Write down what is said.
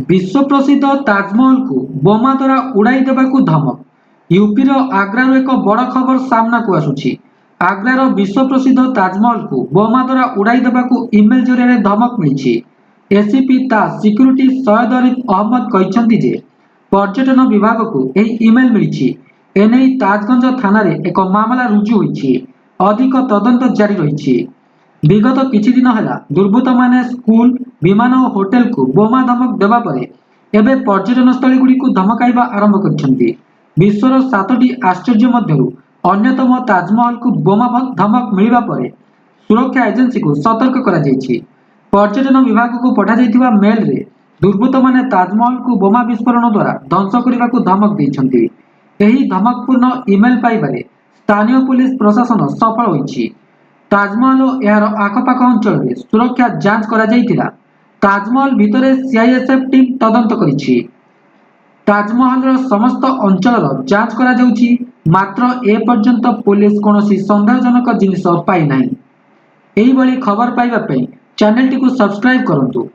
विश्व प्रसिद्ध ताजमहल को बोमा द्वारा उड़ाई देवाकू धमक। यूपीर आग्रार एक बड़ खबर सामना को आसुछि। आग्रार विश्व प्रसिद्ध ताजमहल को बोमा द्वारा उड़ाई देवाकू इमेल जरिए धमक मिली। एसीपी ताज सिक्यूरिटी सैयद अरिफ अहमद कहते जे पर्यटन विभाग को यह इमेल मिली। एने ताजगंज थाना एक मामला रुजु होइछि। अधिक तदंत जारी रही। विगत किछि दिन है दुर्बृत्त माने स्कूल विमान और होटेल को बोमा धमक देवा परे एबे पर्यटन स्थली गुड़ी को धमकाइबा आरंभ करिसेंती। विश्वर 7टी आश्चर्य मध्यरु अन्यतम ताजमहल को बोमा धमक मिलिबा परे सुरक्षा एजेंसी को सतर्क करा जायछि। पर्यटन विभाग को पठा जायथिबा मेल रे दुर्बृत्त माने ताजमहल को बोमा विस्फोरण द्वारा ध्वंस करने को धमक दैछंती। एही धमकपूर्ण इमेल पाइबारे स्थानीय पुलिस प्रशासन सफल होइछि। ताजमहल और यार आखपाख अंचल में सुरक्षा जांच करा जायतिला। ताजमहल भितरे सीआईएसएफ टीम तदंत करिछि। ताजमहल समस्त अंचल जांच करा जाउछि, मात्र ए पर्यंत पुलिस कोनोसी संदेहजनक जिनिस पाई नाही। एही बळी खबर पाइबा पई चैनल टी को सब्सक्राइब करंतु।